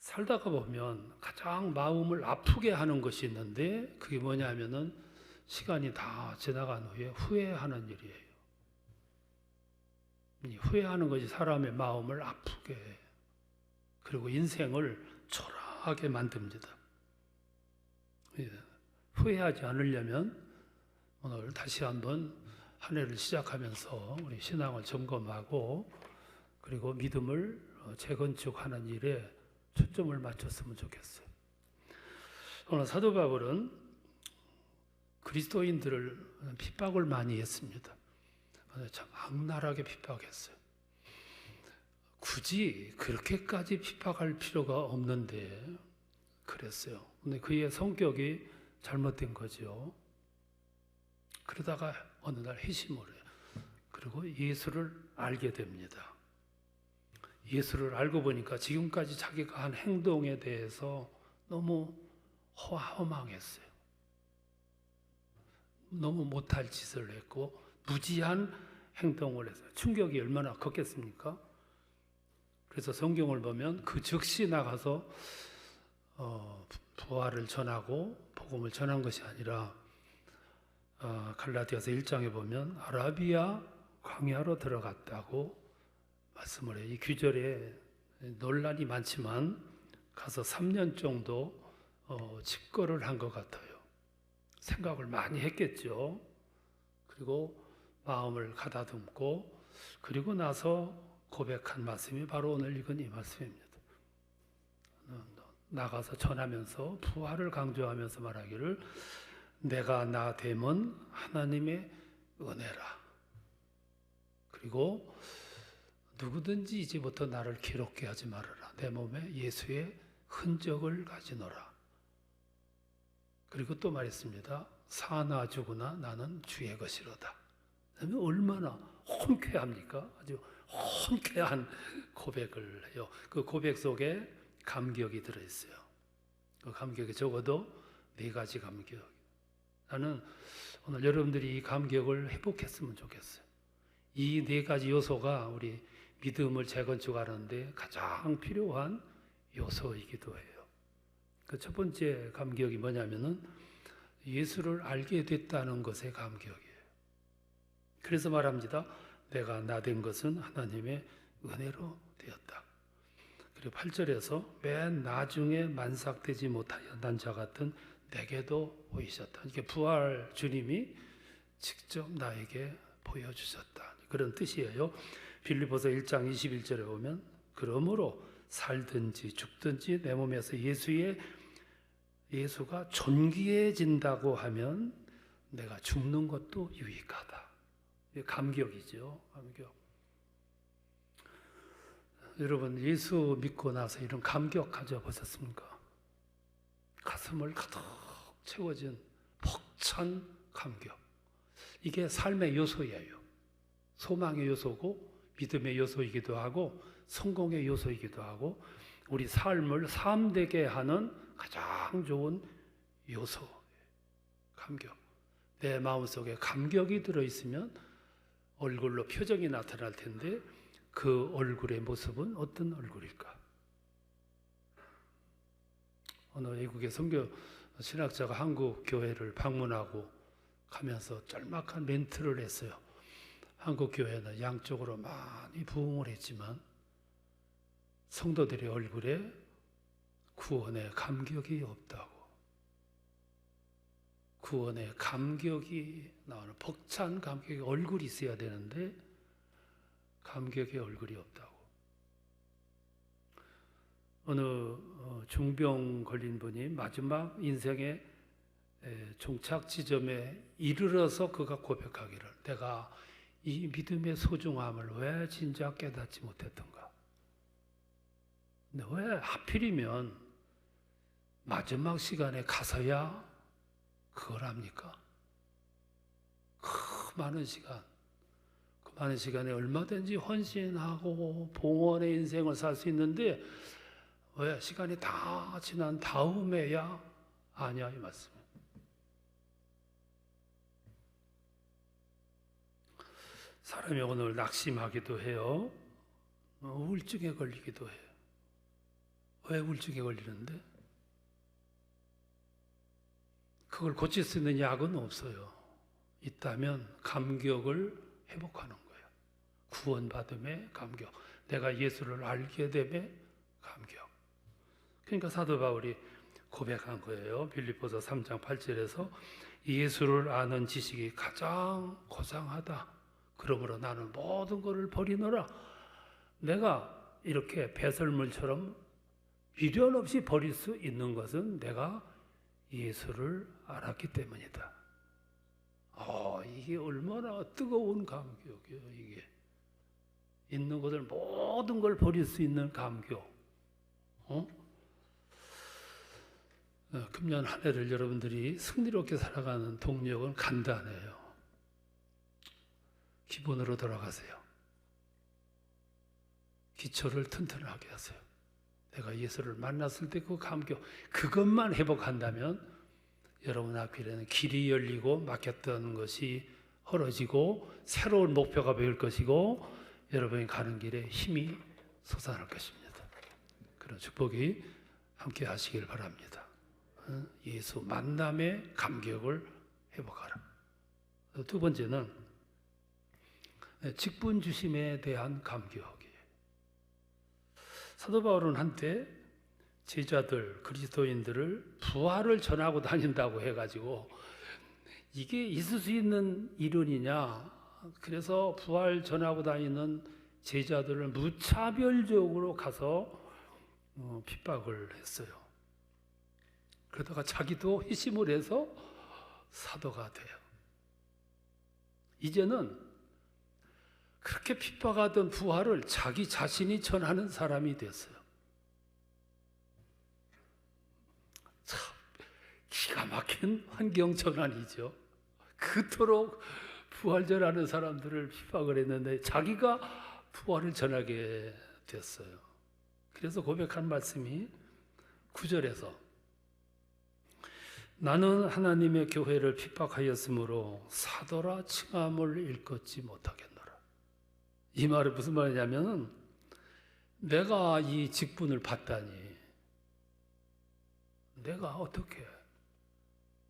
살다가 보면 가장 마음을 아프게 하는 것이 있는데 그게 뭐냐면은 시간이 다 지나간 후에 후회하는 일이에요. 이 후회하는 것이 사람의 마음을 아프게 해요. 그리고 인생을 초라하게 만듭니다. 후회하지 않으려면 오늘 다시 한번 한 해를 시작하면서 우리 신앙을 점검하고 그리고 믿음을 재건축하는 일에 초점을 맞췄으면 좋겠어요. 오늘 사도 바울은 그리스도인들을 핍박을 많이 했습니다. 참 악랄하게 핍박했어요. 굳이 그렇게까지 핍박할 필요가 없는데 그랬어요. 근데 그의 성격이 잘못된 거죠. 그러다가 어느 날 회심을 해요. 그리고 예수를 알게 됩니다. 예수를 알고 보니까 지금까지 자기가 한 행동에 대해서 너무 허망했어요. 너무 못할 짓을 했고 무지한 행동을 했어요. 충격이 얼마나 컸겠습니까? 그래서 성경을 보면 그 즉시 나가서 부활을 전하고 복음을 전한 것이 아니라 갈라디아서 1장에 보면 아라비아 광야로 들어갔다고 말씀을 해요. 이 규절에 논란이 많지만 가서 3년 정도 집거를 한 것 같아요. 생각을 많이 했겠죠. 그리고 마음을 가다듬고 그리고 나서 고백한 말씀이 바로 오늘 읽은 이 말씀입니다. 나가서 전하면서 부활을 강조하면서 말하기를 내가 나 됨은 하나님의 은혜라. 그리고 누구든지 이제부터 나를 괴롭게 하지 말아라. 내 몸에 예수의 흔적을 가지노라. 그리고 또 말했습니다. 사나 죽으나 나는 주의 것이로다. 얼마나 혼쾌합니까? 아주 혼쾌한 고백을 해요. 그 고백 속에 감격이 들어있어요. 그 감격에 적어도 4가지 감격. 나는 오늘 여러분들이 이 감격을 회복했으면 좋겠어요. 이 4가지 요소가 우리 믿음을 재건축하는데 가장 필요한 요소이기도 해요. 그 첫 번째 감격이 뭐냐면은 예수를 알게 됐다는 것의 감격이에요. 그래서 말합니다. 내가 나 된 것은 하나님의 은혜로 되었다. 그리고 8절에서 맨 나중에 만삭되지 못하여 난 자 같은 내게도 보이셨다. 이게 부활 주님이 직접 나에게 보여주셨다. 그런 뜻이에요. 빌립보서 1장 21절에 보면 그러므로 살든지 죽든지 내 몸에서 예수가 존귀해진다고 하면 내가 죽는 것도 유익하다. 감격이죠. 감격. 여러분 예수 믿고 나서 이런 감격 가져보셨습니까? 가슴을 가득 채워진 벅찬 감격. 이게 삶의 요소예요. 소망의 요소고 믿음의 요소이기도 하고 성공의 요소이기도 하고 우리 삶을 삶되게 하는 가장 좋은 요소. 감격. 내 마음속에 감격이 들어있으면 얼굴로 표정이 나타날 텐데 그 얼굴의 모습은 어떤 얼굴일까? 어느 외국의 선교 신학자가 한국 교회를 방문하고 가면서 짤막한 멘트를 했어요. 한국 교회는 양쪽으로 많이 부흥을 했지만 성도들의 얼굴에 구원의 감격이 없다고. 구원의 감격이 나오는 벅찬 감격의 얼굴이 있어야 되는데 감격의 얼굴이 없다고. 어느 중병 걸린 분이 마지막 인생의 종착 지점에 이르러서 그가 고백하기를 내가 이 믿음의 소중함을 왜 진작 깨닫지 못했던가. 근데 왜 하필이면 마지막 시간에 가서야 그걸 합니까? 그 많은 시간, 그 많은 시간에 얼마든지 헌신하고 봉헌의 인생을 살 수 있는데 왜 시간이 다 지난 다음에야 아냐 이 말씀이에요. 사람이 오늘 낙심하기도 해요. 우울증에 걸리기도 해요. 왜 우울증에 걸리는데? 그걸 고칠 수 있는 약은 없어요. 있다면 감격을 회복하는 거예요. 구원받음의 감격. 내가 예수를 알게 됨의 감격. 그러니까 사도 바울이 고백한 거예요. 빌립보서 3장 8절에서 예수를 아는 지식이 가장 고상하다. 그러므로 나는 모든 것을 버리노라. 내가 이렇게 배설물처럼 미련 없이 버릴 수 있는 것은 내가 예수를 알았기 때문이다. 이게 얼마나 뜨거운 감격이에요. 이게 있는 것을 모든 걸 버릴 수 있는 감격. 금년 한 해를 여러분들이 승리롭게 살아가는 동력은 간단해요. 기본으로 돌아가세요. 기초를 튼튼하게 하세요. 내가 예수를 만났을 때 그 감격, 그것만 회복한다면 여러분 앞에는 길이 열리고 막혔던 것이 헐어지고 새로운 목표가 보일 것이고 여러분이 가는 길에 힘이 솟아날 것입니다. 그런 축복이 함께 하시길 바랍니다. 예수 만남의 감격을 회복하라. 두 번째는 직분 주심에 대한 감격이에요. 사도 바울은 한때 제자들, 그리스도인들을 부활을 전하고 다닌다고 해가지고 이게 있을 수 있는 이론이냐? 그래서 부활 전하고 다니는 제자들을 무차별적으로 가서 핍박을 했어요. 그러다가 자기도 회심을 해서 사도가 돼요. 이제는 그렇게 핍박하던 부활을 자기 자신이 전하는 사람이 됐어요. 참 기가 막힌 환경 전환이죠. 그토록 부활 전하는 사람들을 핍박을 했는데 자기가 부활을 전하게 됐어요. 그래서 고백한 말씀이 9절에서 나는 하나님의 교회를 핍박하였으므로 사도라 칭함을 일컫지 못하겠노라. 이 말은 무슨 말이냐면 내가 이 직분을 받다니 내가 어떻게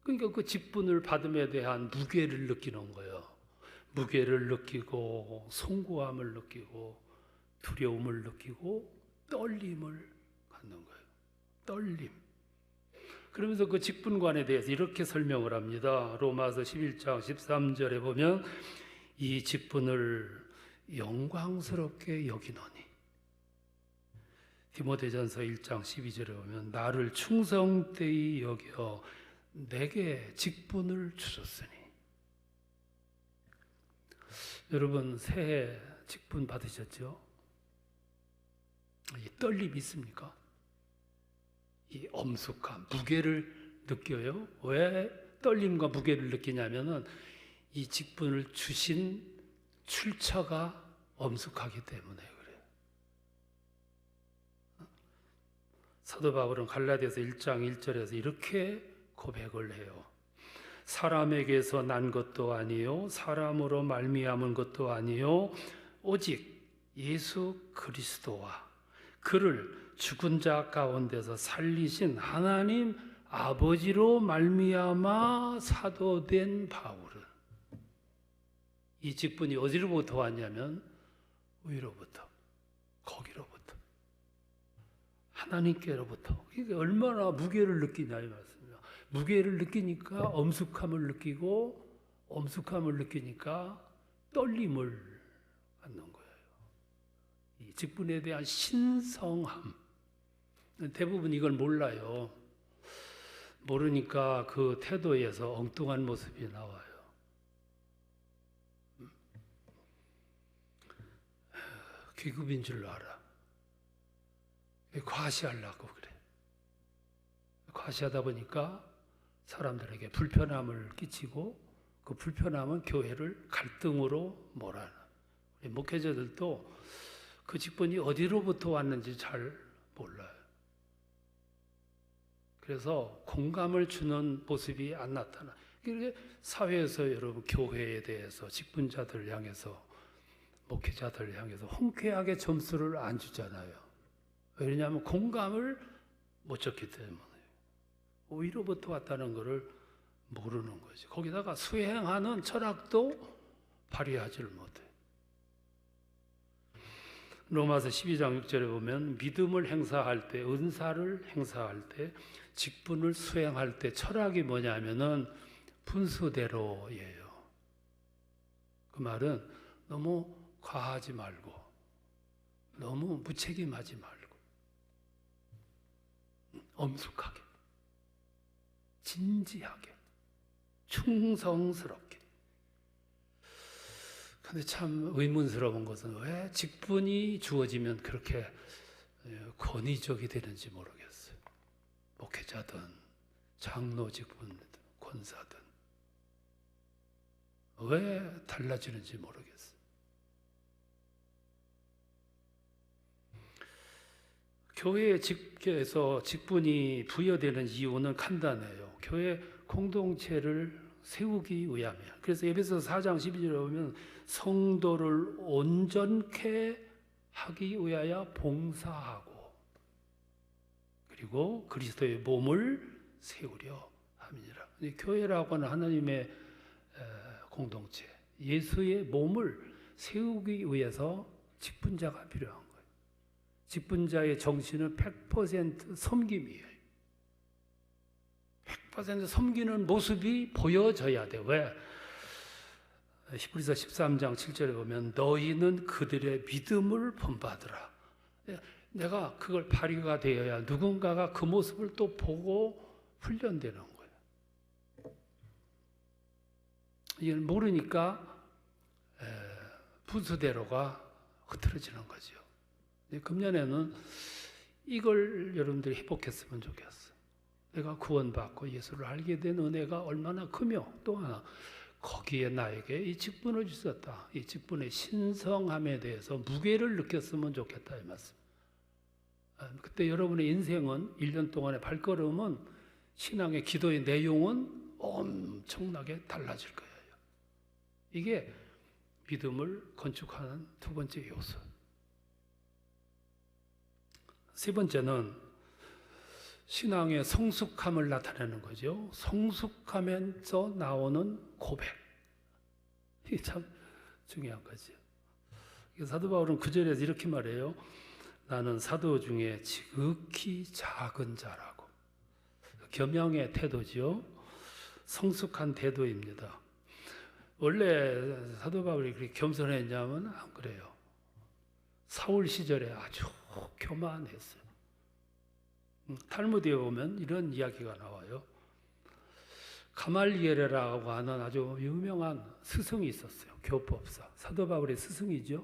그러니까 그 직분을 받음에 대한 무게를 느끼는 거예요. 무게를 느끼고 송구함을 느끼고 두려움을 느끼고 떨림을 갖는 거예요. 떨림. 그러면서 그 직분관에 대해서 이렇게 설명을 합니다. 로마서 11장 13절에 보면 이 직분을 영광스럽게 여기노니 디모데전서 1장 12절에 보면 나를 충성되이 여겨 내게 직분을 주셨으니. 여러분 새해 직분 받으셨죠? 이 떨림이 있습니까? 이 엄숙함, 무게를 느껴요. 왜 떨림과 무게를 느끼냐면은 이 직분을 주신 출처가 엄숙하기 때문에 그래요. 사도 바울은 갈라디아서 1장 1절에서 이렇게 고백을 해요. 사람에게서 난 것도 아니요 사람으로 말미암은 것도 아니요 오직 예수 그리스도와 그를 죽은 자 가운데서 살리신 하나님 아버지로 말미암아 사도된 바울은 이 직분이 어디로부터 왔냐면 위로부터 거기로부터 하나님께로부터. 이게 얼마나 무게를 느끼냐 이 말씀이야. 무게를 느끼니까 엄숙함을 느끼고 엄숙함을 느끼니까 떨림을 갖는 거예요. 이 직분에 대한 신성함. 대부분 이걸 몰라요. 모르니까 그 태도에서 엉뚱한 모습이 나와요. 귀급인 줄 알아. 과시하려고 그래. 과시하다 보니까 사람들에게 불편함을 끼치고 그 불편함은 교회를 갈등으로 몰아넣어요. 우리 목회자들도 그 직분이 어디로부터 왔는지 잘 몰라요. 그래서 공감을 주는 모습이 안 나타나. 이게 사회에서 여러분 교회에 대해서 직분자들 향해서 목회자들 향해서 홍쾌하게 점수를 안 주잖아요. 왜냐하면 공감을 못 줬기 때문에. 위로부터 왔다는 것을 모르는 거지. 거기다가 수행하는 철학도 발휘하지를 못해. 로마서 12장 6절에 보면 믿음을 행사할 때, 은사를 행사할 때, 직분을 수행할 때 철학이 뭐냐면은 분수대로예요. 그 말은 너무 과하지 말고, 너무 무책임하지 말고, 엄숙하게, 진지하게, 충성스럽게. 근데 참 의문스러운 것은 왜 직분이 주어지면 그렇게 권위적이 되는지 모르겠어요. 목회자든 장로 직분이든 권사든 왜 달라지는지 모르겠어요. 교회에서 직분이 부여되는 이유는 간단해요. 교회 공동체를 세우기 위함이야. 그래서 에베소서 4장 12절에 보면 성도를 온전케 하기 위하여 봉사하고 그리고 그리스도의 몸을 세우려 함이니라. 교회라고 하는 하나님의 공동체, 예수의 몸을 세우기 위해서 직분자가 필요한 거예요. 직분자의 정신은 100% 섬김이에요. 100% 섬기는 모습이 보여져야 돼. 왜? 히브리서 13장 7절에 보면 너희는 그들의 믿음을 본받으라. 내가 그걸 발휘가 되어야 누군가가 그 모습을 또 보고 훈련되는 거예요. 이걸 모르니까 분수대로가 흐트러지는 거죠. 금년에는 이걸 여러분들이 회복했으면 좋겠어요. 내가 구원받고 예수를 알게 된 은혜가 얼마나 크며 또 하나 거기에 나에게 이 직분을 주셨다. 이 직분의 신성함에 대해서 무게를 느꼈으면 좋겠다 이 말씀. 그때 여러분의 인생은 1년 동안의 발걸음은 신앙의 기도의 내용은 엄청나게 달라질 거예요. 이게 믿음을 건축하는 두 번째 요소. 세 번째는 신앙의 성숙함을 나타내는 거죠. 성숙하면서 나오는 고백. 이게 참 중요한 거죠. 사도 바울은 9절에서 이렇게 말해요. 나는 사도 중에 지극히 작은 자라고. 겸양의 태도죠. 성숙한 태도입니다. 원래 사도 바울이 그렇게 겸손했냐면 안 그래요. 사울 시절에 아주 교만했어요. 탈무드에 보면 이런 이야기가 나와요. 가말리엘이라고 하는 아주 유명한 스승이 있었어요. 교법사. 사도 바울의 스승이죠.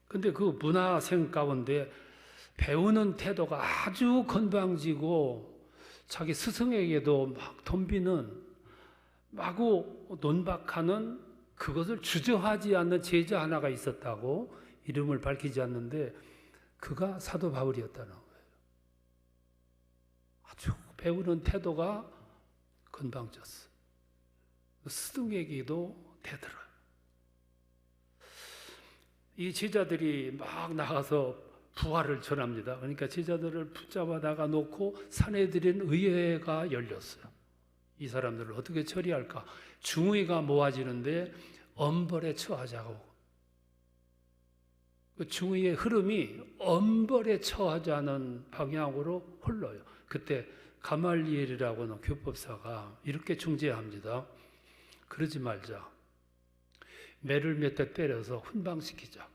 근데 그 문화생 가운데 배우는 태도가 아주 건방지고 자기 스승에게도 막 덤비는 마구 논박하는 그것을 주저하지 않는 제자 하나가 있었다고 이름을 밝히지 않는데 그가 사도 바울이었다는 거예요. 아주 배우는 태도가 건방졌어. 스승에게도 대들어요. 이 제자들이 막 나가서 부활을 전합니다. 그러니까 제자들을 붙잡아 나가 놓고 사내들인 의회가 열렸어요. 이 사람들을 어떻게 처리할까? 중의가 모아지는데 엄벌에 처하자고. 그 중의의 흐름이 엄벌에 처하자는 방향으로 흘러요. 그때 가말리엘이라고 하는 교법사가 이렇게 중재합니다. 그러지 말자. 매를 몇 대 때려서 훈방시키자.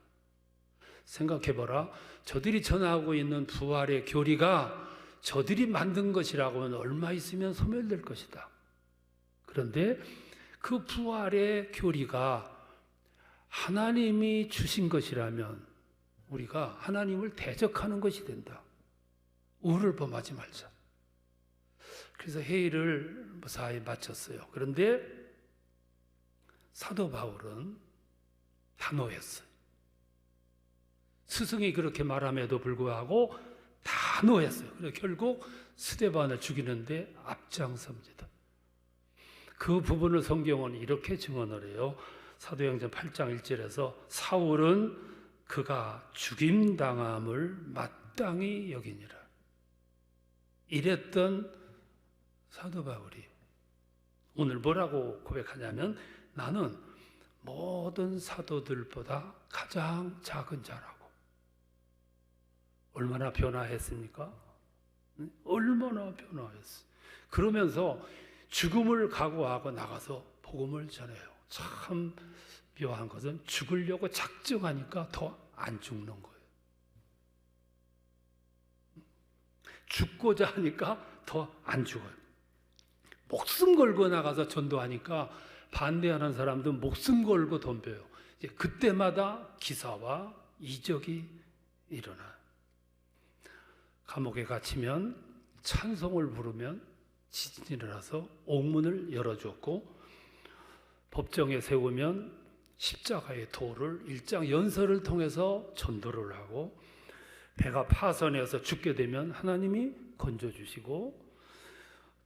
생각해봐라. 저들이 전하고 있는 부활의 교리가 저들이 만든 것이라고 하면 얼마 있으면 소멸될 것이다. 그런데 그 부활의 교리가 하나님이 주신 것이라면 우리가 하나님을 대적하는 것이 된다. 우를 범하지 말자. 그래서 회의를 무사히 마쳤어요. 그런데 사도 바울은 단호했어요. 스승이 그렇게 말함에도 불구하고 단호했어요. 그래서 결국 스데반을 죽이는데 앞장섭니다. 그 부분을 성경은 이렇게 증언을 해요. 사도행전 8장 1절에서 사울은 그가 죽임당함을 마땅히 여기니라. 이랬던 사도 바울이 오늘 뭐라고 고백하냐면 나는 모든 사도들보다 가장 작은 자라고. 얼마나 변화했습니까? 얼마나 변화했어. 그러면서 죽음을 각오하고 나가서 복음을 전해요. 참 묘한 것은 죽으려고 작정하니까 더 안 죽는 거예요. 죽고자 하니까 더 안 죽어요. 목숨 걸고 나가서 전도하니까 반대하는 사람도 목숨 걸고 덤벼요. 이제 그때마다 기사와 이적이 일어나요. 감옥에 갇히면 찬송을 부르면 지진이 일어나서 옥문을 열어주었고, 법정에 세우면 십자가의 도를 일장 연설을 통해서 전도를 하고, 배가 파선해서 죽게 되면 하나님이 건져주시고,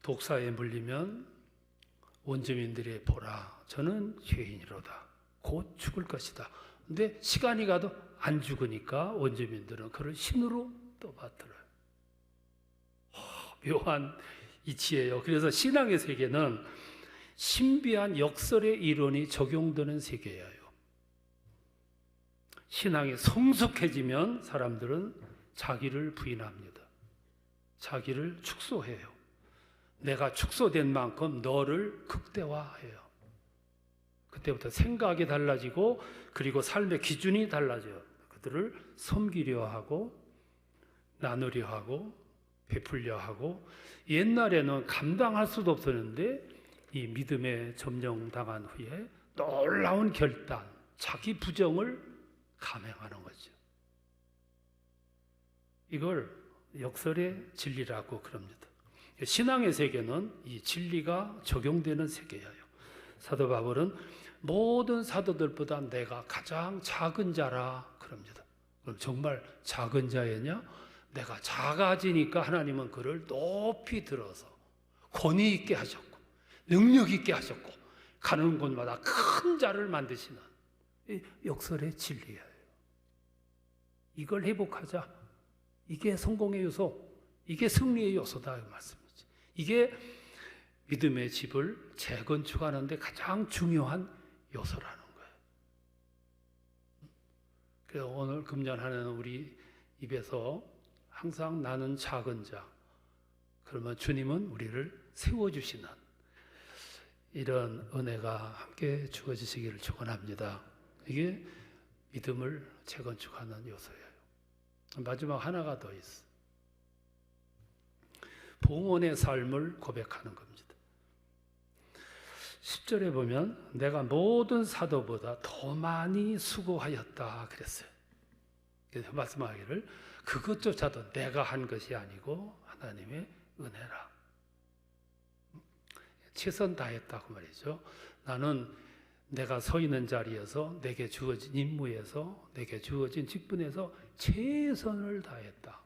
독사에 물리면 원주민들이 보라 저는 죄인이로다 곧 죽을 것이다. 근데 시간이 가도 안 죽으니까 원주민들은 그를 신으로 또 받들어요. 묘한 이치예요. 그래서 신앙의 세계는 신비한 역설의 이론이 적용되는 세계예요. 신앙이 성숙해지면 사람들은 자기를 부인합니다. 자기를 축소해요. 내가 축소된 만큼 너를 극대화해요. 그때부터 생각이 달라지고, 그리고 삶의 기준이 달라져요. 그들을 섬기려 하고 나누려 하고 베풀려 하고. 옛날에는 감당할 수도 없었는데 이 믿음에 점령당한 후에 놀라운 결단, 자기 부정을 감행하는 거죠. 이걸 역설의 진리라고 그럽니다. 신앙의 세계는 이 진리가 적용되는 세계예요. 사도 바울은 모든 사도들보다 내가 가장 작은 자라 그럽니다. 그럼 정말 작은 자였냐? 내가 작아지니까 하나님은 그를 높이 들어서 권위 있게 하셨고 능력 있게 하셨고 가는 곳마다 큰 자를 만드시는 이 역설의 진리예요. 이걸 회복하자. 이게 성공의 요소, 이게 승리의 요소다 이 말씀이지. 이게 믿음의 집을 재건축하는 데 가장 중요한 요소라는 거예요. 그래서 오늘 금년하는 우리 입에서 항상 나는 작은 자, 그러면 주님은 우리를 세워주시는 이런 은혜가 함께 주어지시기를 축원합니다. 이게 믿음을 재건축하는 요소예요. 마지막 하나가 더 있어. 봉헌의 삶을 고백하는 겁니다. 10절에 보면 내가 모든 사도보다 더 많이 수고하였다 그랬어요. 그래서 말씀하기를 그것조차도 내가 한 것이 아니고 하나님의 은혜라. 최선 다했다고 말이죠. 나는 내가 서 있는 자리에서 내게 주어진 임무에서 내게 주어진 직분에서 최선을 다했다.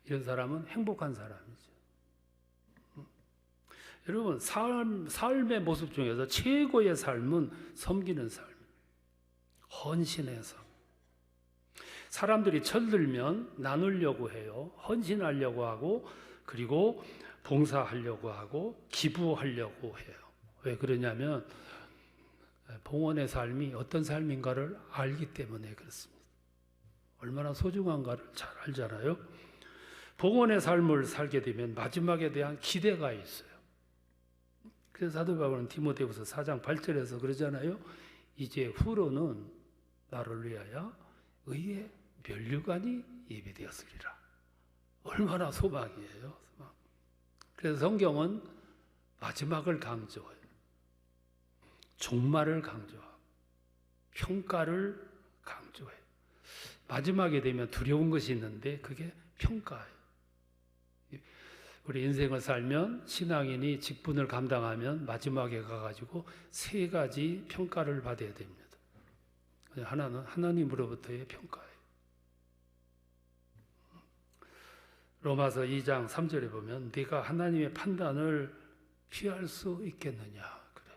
이런 사람은 행복한 사람이죠. 여러분, 삶의 모습 중에서 최고의 삶은 섬기는 삶, 헌신의 삶. 사람들이 철들면 나누려고 해요. 헌신하려고 하고, 그리고 봉사하려고 하고, 기부하려고 해요. 왜 그러냐면 봉헌의 삶이 어떤 삶인가를 알기 때문에 그렇습니다. 얼마나 소중한가를 잘 알잖아요. 봉헌의 삶을 살게 되면 마지막에 대한 기대가 있어요. 그래서 사도 바울은 디모데후서 4장 8절에서 그러잖아요. 이제 후로는 나를 위하여 의의 면류관이 예비되었으리라. 얼마나 소망이에요. 소망. 그래서 성경은 마지막을 강조해요. 종말을 강조하고 평가를 강조해요. 마지막에 되면 두려운 것이 있는데 그게 평가예요. 우리 인생을 살면 신앙인이 직분을 감당하면 마지막에 가가지고 세 가지 평가를 받아야 됩니다. 하나는 하나님으로부터의 평가예요. 로마서 2장 3절에 보면 네가 하나님의 판단을 피할 수 있겠느냐 그래.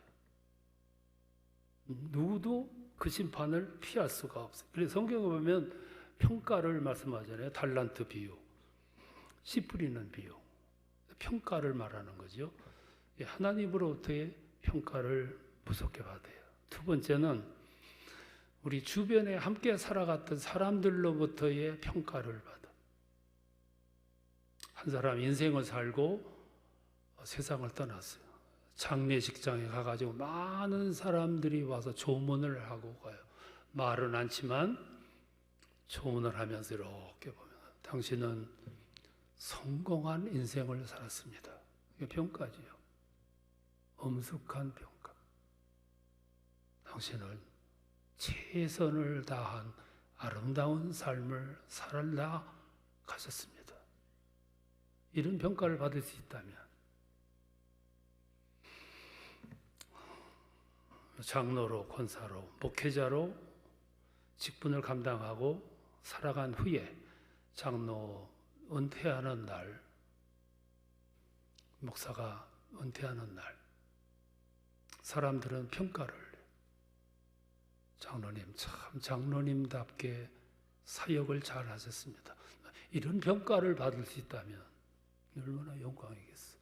누구도 그 심판을 피할 수가 없어요. 그래서 성경에 보면 평가를 말씀하잖아요. 달란트 비유, 씨 뿌리는 비유, 평가를 말하는 거죠. 하나님으로부터의 평가를 무섭게 받아요. 두 번째는 우리 주변에 함께 살아갔던 사람들로부터의 평가를 받아. 한 사람 인생을 살고 세상을 떠났어요. 장례식장에 가가지고 많은 사람들이 와서 조문을 하고 가요. 말은 않지만 조문을 하면서 이렇게 보면 당신은 성공한 인생을 살았습니다. 이게 평가지요. 엄숙한 평가. 당신은 최선을 다한 아름다운 삶을 살아 가셨습니다. 이런 평가를 받을 수 있다면 장로로, 권사로, 목회자로 직분을 감당하고 살아간 후에 장로 은퇴하는 날, 목사가 은퇴하는 날, 사람들은 평가를 해요. 장로님, 참 장로님답게 사역을 잘 하셨습니다. 이런 평가를 받을 수 있다면 얼마나 영광이겠어.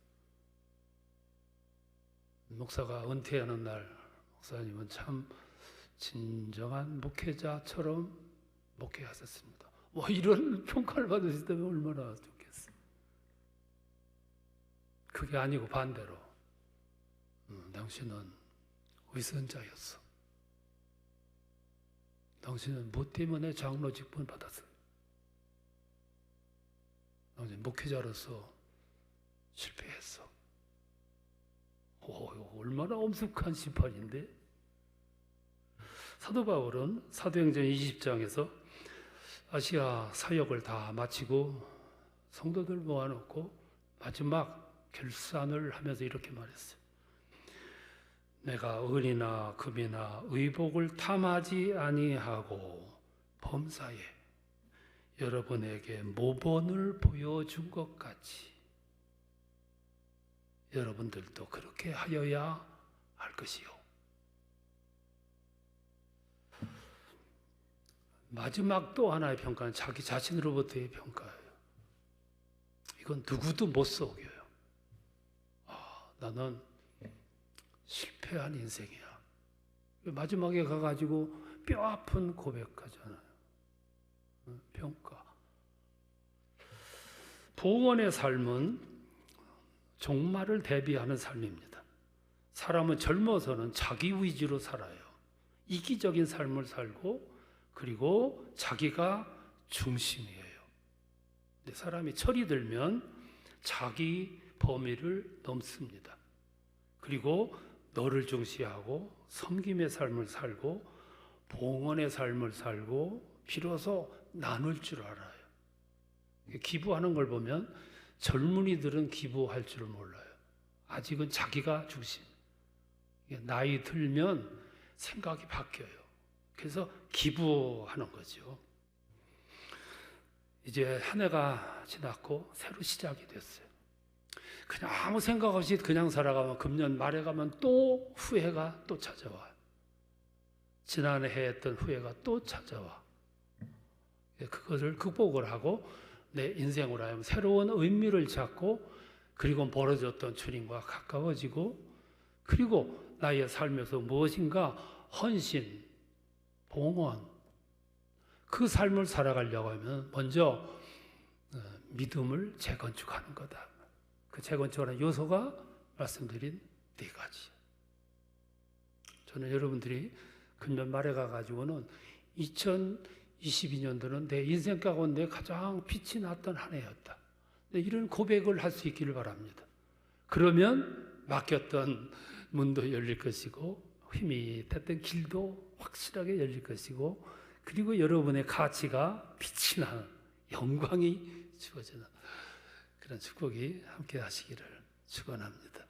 목사가 은퇴하는 날, 목사님은 참 진정한 목회자처럼 목회하셨습니다. 이런 평가를 받을 수 있다면 얼마나 좋겠어. 그게 아니고 반대로 당신은 위선자였어. 당신은 뭐 때문에 장로 직분 받았어요? 당신 목회자로서 실패했어. 얼마나 엄숙한 심판인데? 사도 바울은 사도행전 20장에서 아시아 사역을 다 마치고 성도들 모아놓고 마지막 결산을 하면서 이렇게 말했어요. 내가 은이나 금이나 의복을 탐하지 아니하고 범사에 여러분에게 모본을 보여준 것 같이 여러분들도 그렇게 하여야 할 것이요. 마지막 또 하나의 평가는 자기 자신으로부터의 평가예요. 이건 누구도 못 속여요. 나는 실패한 인생이야. 마지막에 가가지고 뼈 아픈 고백하잖아요. 평가. 봉헌의 삶은 종말을 대비하는 삶입니다. 사람은 젊어서는 자기 위주로 살아요. 이기적인 삶을 살고 그리고 자기가 중심이에요. 근데 사람이 철이 들면 자기 범위를 넘습니다. 그리고 너를 중시하고 섬김의 삶을 살고 봉헌의 삶을 살고 비로소 나눌 줄 알아요. 기부하는 걸 보면 젊은이들은 기부할 줄 몰라요. 아직은 자기가 중심. 나이 들면 생각이 바뀌어요. 그래서 기부하는 거죠. 이제 한 해가 지났고 새로 시작이 됐어요. 그냥 아무 생각 없이 그냥 살아가면 금년 말에 가면 또 후회가 또 찾아와요. 지난해 했던 후회가 또 찾아와. 그것을 극복을 하고 내 인생으로 하여금 새로운 의미를 찾고 그리고 멀어졌던 주님과 가까워지고 그리고 나의 삶에서 무엇인가 헌신, 봉헌 그 삶을 살아가려고 하면 먼저 믿음을 재건축하는 거다. 그 재건축하는 요소가 말씀드린 4가지. 저는 여러분들이 금년 말에 가가지고는 2022년도는 내 인생 가운데 가장 빛이 났던 한 해였다. 이런 고백을 할 수 있기를 바랍니다. 그러면 막혔던 문도 열릴 것이고 힘이 됐던 길도 확실하게 열릴 것이고 그리고 여러분의 가치가 빛이 나는 영광이 주어지는 그런 축복이 함께 하시기를 축원합니다.